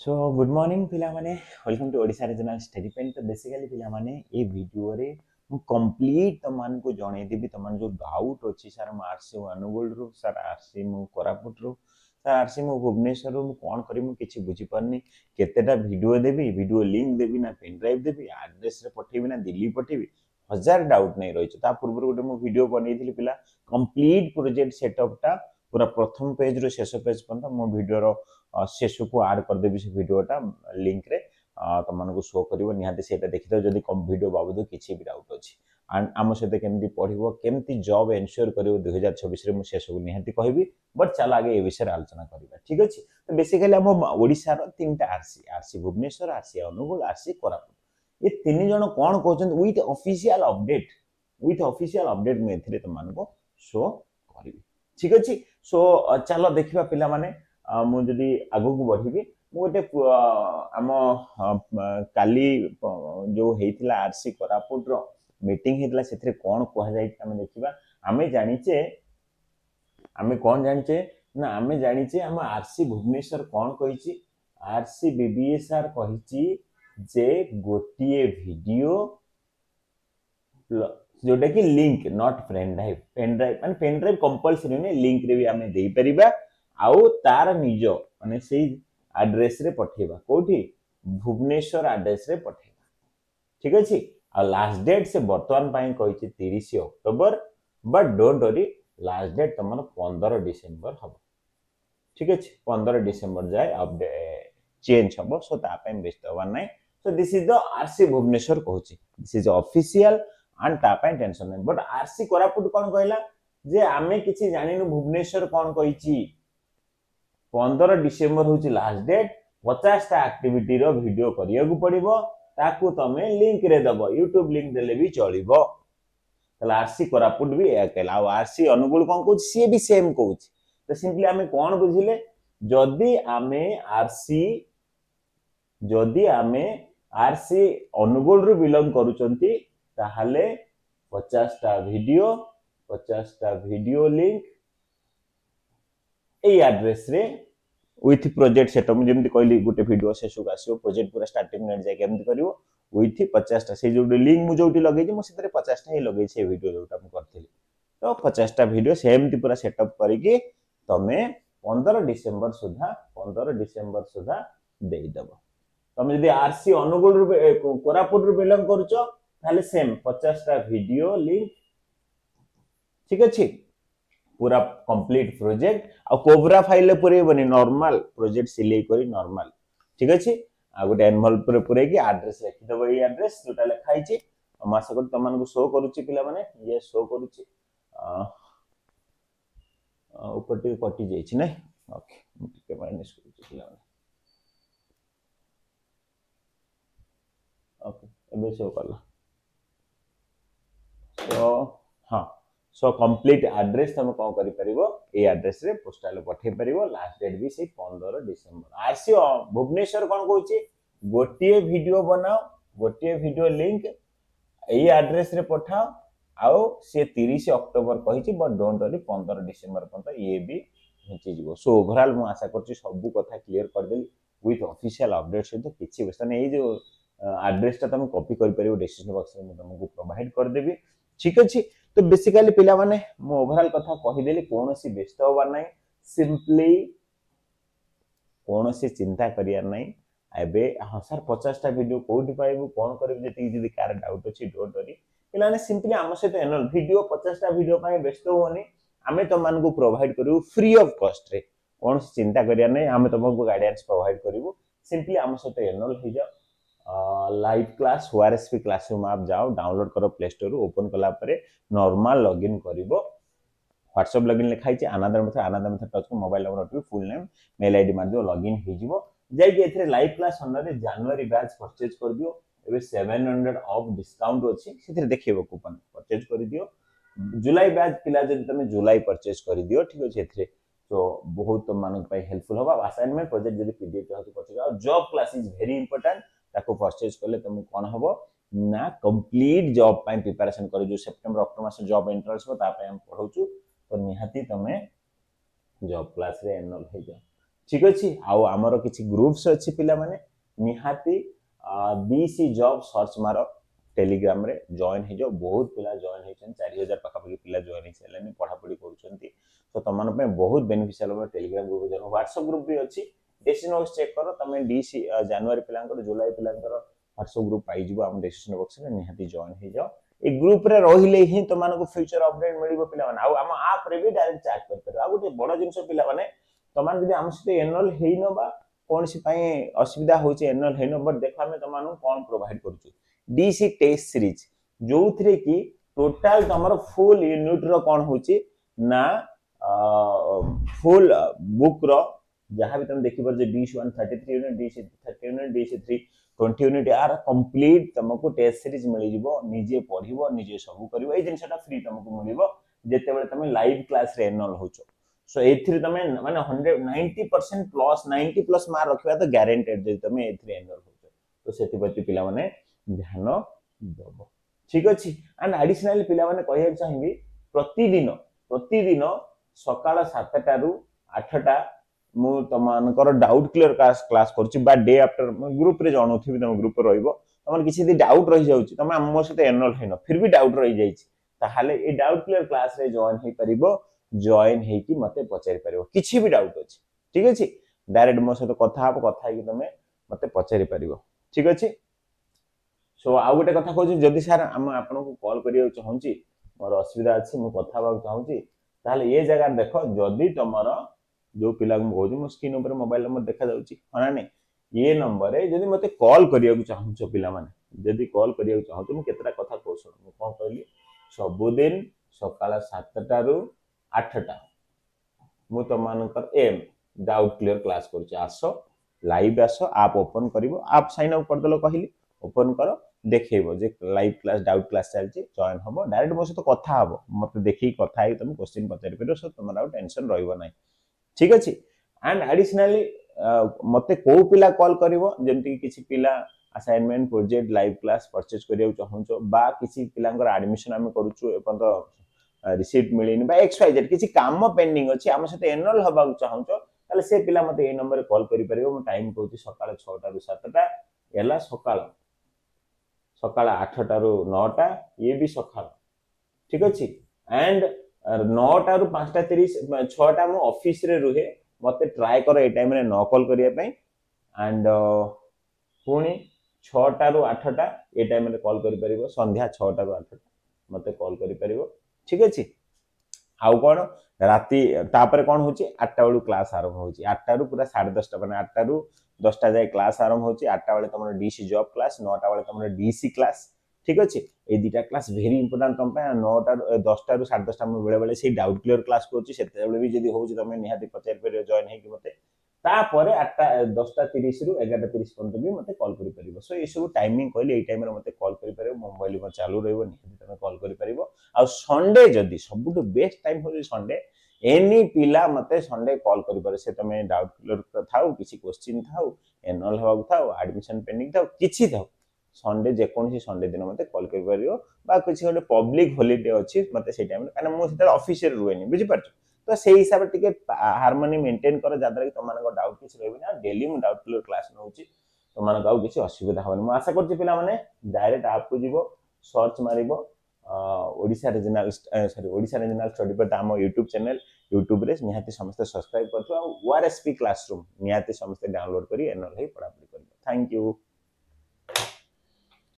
So good morning पिला माने welcome to Odisha regional study pen. तो बेसिकली पिला माने ए वीडियो रे मु कंप्लीट तमन को जणे देबी तमन जो डाउट अछि सर म आरसी अनुगुल रु सर आरसी मु कोरापुट रु सर आरसी मु भुवनेश्वर रु मु कोन करी मु किछि बुझी परनी केतेटा वीडियो देबी वीडियो लिंक देबी ना पेन ड्राइव देबी एड्रेस रे पठेबी ना दिल्ली पठेबी हजार डाउट नै रहिछ। ता पूर्व गोटे मु वीडियो बनैथिली पिला कंप्लीट प्रोजेक्ट सेटअप टा पूरा प्रथम पेज रो शेष पेज पर्यंत मो वीडियो रो शेष को ऐड कर देबी से वीडियोटा लिंक रे तुम को शो करिवो निहाती सेटा देखि दो जदी कम वीडियो बाबद किछि भी डाउट अछि एंड आम सहित केमती पढिबो केमती जॉब एन्श्योर करिवो 2026 रे मु शेष को निहाती कहबी बट चल आगे ए विषय आलोचना करबा। ठीक अछि। तो बेसिकली हम ओडिसा रो तीनटा RC RC Bhubaneswar RC Angul RC Koraput ये तीन जण कोन कहउछन विथ ऑफिशियल अपडेट में एथिरे तुम को शो करबी। ठीक अछि। सो चलो देखिबा पिला माने मु जदि आगु को बढ़िबी मु गोटे आम काली जो हेइतिला आरसी कोरापुट रो मीटिंग हेइतिला सेथरे कोन कहै जाय हम देखिबा। आमे कोन जानिचे ना आमे जानिचे हम आरसी भुवनेश्वर कोन कहिची आरसी बीबीएसआर कहिची जे गोटिए वीडियो जोटा कि लिंक नॉट पेन ड्राइव माने पेन ड्राइव कंपलसरी ने लिंक रे भी आमे देई परिबा आउ तार निज माने सेही एड्रेस रे पठेबा कोठी भुवनेश्वर एड्रेस रे पठेबा। ठीक अछि। आ लास्ट डेट से वर्तमान पाई कहिछि 30 October but don't worry last date तमन 15 डिसेंबर हबो। ठीक अछि। 15 डिसेंबर जाय अपडेट चेंज हबो सो ता पाई बेस्ट होवा नै। So this is the RC Bhubaneswar कहूछि दिस इज ऑफिशियल एंड ता पाई टेंशन नै बट आरसी कोरापुट कोन कहला जे आमे किछि जानिनु भुवनेश्वर कोन कहिछि 15 डिसेंबर होची लास्ट डेट 50 टा एक्टिविटी रो वीडियो करिया को पड़िबो ताकू तमे लिंक रे दबो YouTube लिंक देले भी चलिबो। तला आरसी कोरापुट भी एकला आरसी अनुगुल कोन कहूछि सी भी सेम कहूछि। तो सिंपली आमे कोन बुझिले जदी आमे आरसी अनुगुल रो बिलोंग करूचंती ताहाले 50 टा वीडियो लिंक ए एड्रेस रे विथ प्रोजेक्ट सेटअप जेमति कहली गोटे वीडियो शेषक आसीओ प्रोजेक्ट पूरा स्टार्टिंग नेट जाय केमति करिवो विथ 50 टा से जो लिंक मु जोटी लगै जे मु सेतरे 50 टा ही लगै छे वीडियो जोटा मु करथिली तो 50 टा वीडियो सेमति पूरा सेटअप करिकि तमे 15 डिसेंबर सुधा देई दबो। तमे जदी आरसी अनुगुल कोरापुट रो बिलोंग करूचो ताले सेम 50 टा वीडियो लिंक। ठीक अछि। पूरा कंप्लीट प्रोजेक्ट आ कोबरा फाइल पुरे बनी नॉर्मल प्रोजेक्ट सिलेक्ट करी नॉर्मल। ठीक अछि। आ गोटे एनवलप पुरे पुरे की एड्रेस लिखि दबो ए एड्रेस जोटा लिखाई छी मास को तमन को शो करूची पिला माने ये शो करूची ऊपर टे कटि जाई छी नै ओके टिके माइनस करूची पिला माने ओके एबे शो करला। तो हां सो कंप्लीट एड्रेस तुम कौन करि परिबो ए एड्रेस रे पोस्टल पठे परिबो लास्ट डेट भी से 15 डिसेंबर। आरसी भुवनेश्वर कोन कहूची गोटिए वीडियो बनाओ गोटिए वीडियो लिंक ए एड्रेस रे पठाओ आउ से 30 अक्टोबर कहिची बट डोंट वरी 15 डिसेंबर पर्यंत ये भी पहुंची जीवो। सो ओवरऑल मु आशा करची सब कथा क्लियर कर देली विथ ऑफिशियल अपडेट से तो किछि बेस नै ए जो एड्रेस ता तुम कॉपी कर परिबो डिस्क्रिप्शन बॉक्स में तुमको प्रोवाइड कर देबी। ठीक अछि। तो बेसिकली पिला माने मो ओवरऑल कथा कहि देली कोनोसी व्यस्त होबा नै सिंपली कोनोसी चिंता करिया नै एबे हां सर 50 टा वीडियो कोठी पाइबो कोन करबे जति जदी कार डाउट अछि डोंट वरी पिला ने सिंपली हम सहित एनल वीडियो 50 टा वीडियो पाए व्यस्त होनी आमे तो मान को प्रोवाइड करू फ्री ऑफ कॉस्ट रे कोनोसी चिंता करिया नै आमे तुमको गाइडेंस प्रोवाइड करिवो सिंपली हम सहित एनल हो जाओ लाइव क्लास ओआरएसपी क्लासरूम आप जाओ डाउनलोड करो प्ले स्टोर ओपन कला परे नॉर्मल लॉगिन करिवो व्हाट्सएप लॉगिन लिखाई छै अनदर मेथड टच को mobile number OTP full name mail ID मार दियो लॉगिन हो जिवो जाय के एथरे लाइव क्लास अंडर जनवरी बैच परचेज कर दियो एबे 700 ऑफ डिस्काउंट अछि सेथरे देखिबो कूपन परचेज कर दियो जुलाई बैच पिला जदि तमे जुलाई परचेज कर दियो। ठीक अछि। एथरे तो बहुत मानक पाई हेल्पफुल होबा असाइनमेंट प्रोजेक्ट जदि पीडीएफ चाहतो परचेज और job class is very important ताको परचेज करले तुम कोन हबो ना कंप्लीट जॉब पाई प्रिपरेशन कर जो सितंबर अक्टोबर मास जॉब एंट्रेंस हो ता पाई हम पढौचू तो निहाती तमे जॉब क्लास रे एनरोल हो जाओ। ठीक अच्छे आमर किसी ग्रुप्स अच्छी पिला माने निहाती बीसी जॉब सर्च मार टेलीग्राम रे जॉइन हो जाओ बहुत पिला जॉइन होइछन 4000 पाखापाखि पिला जॉइन हो सारे पढ़ापढ़ी करुँच तो तुम बहुत बेनिफिशियल हम टेलीग्राम ग्रुप जन व्हाट्सएप ग्रुप भी अच्छी डिसीजन बॉक्स चेक कर तुम डीसी जनवरी पिला जुलाई पिला व्हाट्सएप ग्रुप पाई आम डिसीजन बॉक्स में निहाती जॉइन हो जाओ ए ग्रुप रे रहिले ही तुमको फ्यूचर अपडेट मिलिबो पिला माने आम आप रे भी डायरेक्ट चैट कर पर आ गोटे बड़ जिंस पिला माने तुम जब आम सहित एनरोल हेन बा कौन सी असुविधा होची एनरोल हेन बट देखो आम तुमको कौन प्रोवाइड करूछु डीसी टेस्ट सीरीज जो थरे कि टोटल तुम फुल यूनिट रो कौन होची ना फुल बुक रो जहाँ भी तुम देखि परजे DC1 33 unit DC 30 unit DC3 20 unit यार कंप्लीट तुमको टेस्ट सीरीज मिल जिवो निजे पढिबो निजे सब करिवो ए जिंसटा फ्री तुमको मिलिबो जेते बेले तुम लाइव क्लास रे एनरोल होचो सो एथि तुम माने 90% प्लस 90 प्लस मार्क रखिबा तो गारंटेड जे तुम एथि एनरोल होचो तो सेति प्रति पिला माने ध्यान दबो ठीक अछि एंड एडिशनली पिला माने कहय चाहिबी प्रतिदिन सकाळ 7टा रु 8टा मु तमनकर डाउट क्लियर क्लास करछि बा डे आफ्टर ग्रुप रे जानउथि तुम ग्रुप रे रहइबो तमन किछि दि डाउट रहि जाउछि तुम हमो सते एनरोल हेनो फिर भी डाउट रहि जाइछि ताहाले ए डाउट क्लियर क्लास रे जॉइन हे परिबो जॉइन हे कि मते पचारि परिबो किछि भी डाउट अछि ठीक अछि डायरेक्ट मो सते कथा कि तुम मते पचारि परिबो ठीक अछि सो आ गोटे कथा कहछि जदि सर हम आपन को कॉल करियो चाहूछि मोर असुविधा अछि मु कथा बाक चाहूछि ताहाले ये जगह देखो जदि तमरो जो पिला को कहूँ मो स्क्रीन ऊपर मोबाइल नंबर देखा जाउछि हां नहीं ये नंबर है जदि मते कॉल करियो चाहूछ पिला माने जदि कॉल करियो चाहूछ मु केतरा कथा कोस मु कोन कहली सबुदिन सकाळ 7टा रु 8टा मु Tamhankar M doubt clear class करछि आसो लाइव आसो आप ओपन करिवो आप साइन अप कर दलो कहली ओपन करो देखैबो जे लाइव क्लास डाउट क्लास चलछि जॉइन हबो डायरेक्ट मो सहित कथा हबो मते देखि कथा है तुम क्वेश्चन पचारि परियो सो तुमरा टेंशन रहइबो नै ठीक अछि एंड एडिशनली मते को पिला कॉल करिवो जेमति किछि पिला assignment project live class purchase करियो चाहूछो बा किछि पिलांकर एडमिशन हम करूछु एपन तो रिसीट मिलिनि बा एक्स वाई जेड किछि काम पेंडिंग अछि हम सते एनरोल हबा चाहूछो ताले से पिला मते ए नंबर कॉल करि परिबो म टाइम कहूछि सकाळ 6टा रु 7टा एला सकाळ 8टा रु 9टा ये भी सकाळ ठीक अछि एंड 9टा रु 5:30 6टा मो ऑफिस रे रुहे मते ट्राई करो ए टाइम रे न कॉल करिया पई एंड पुणी 6टा रु 8टा ए टाइम रे कॉल करि परिबो संध्या 6टा रु 8टा मते कॉल करि परिबो ठीक अछि आउ कोन राती तापर कोन होची 8टा बेलू क्लास आरंभ होची 8टा रु पूरा 10:30 माने 8टा रु 10टा जाय क्लास आरंभ होची 8टा बेले तमरो डीसी जॉब क्लास 9टा बेले तमरो डीसी क्लास ठीक अछि ए दिटा क्लास वेरी इंपोर्टेंट तम पे 9टा 10टा रु 10:30 हम बेले बेले से डाउट क्लियर क्लास करछि सेते बेले भी जदी होची तमे निहाती पचार पर जॉइन हे कि मते तापरे 8टा 10:30 रु 11:30 पर्यंत भी मते कॉल करि परिबो सो ए सब टाइमिंग कहली ए टाइम रे मते कॉल करि परिबो मोबाइल में चालू रहइबो निहाती तमे कॉल करि परिबो आ संडे जदी सबुटो बेस्ट टाइम होची संडे एनी पिला मते संडे कॉल करि पारे से तमे डाउट क्लियर थाउ किसी क्वेश्चन थाउ एनरोल हवा थाउ एडमिशन पेंडिंग थाउ किछि थाउ संडे जे कोन संडे दिन मते कॉल करि परियो बा किछि गोटे पब्लिक हॉलिडे अछि मते से टाइम काना मो सेते ऑफिस रे रुएनी बुझि पारछ तो सेही हिसाब टिके हार्मनी मेंटेन कर जादर कि तमन को डाउट किछि रहबे ना डेली मु डाउट क्लियर क्लास नउची तमन गाउ किछि असुविधा होनी मु आशा करछि पिला माने डायरेक्ट आप को जीवो सर्च मारिबो ओडिसा रीजनल स्टडी पर हम यूट्यूब चैनल यूट्यूब रे निहाती समस्त सब्सक्राइब करथु आ ओआरएसपी क्लासरूम निहाती समस्त डाउनलोड करी एनरोल हे पढ़ा पढ़ी करबो थैंक यू।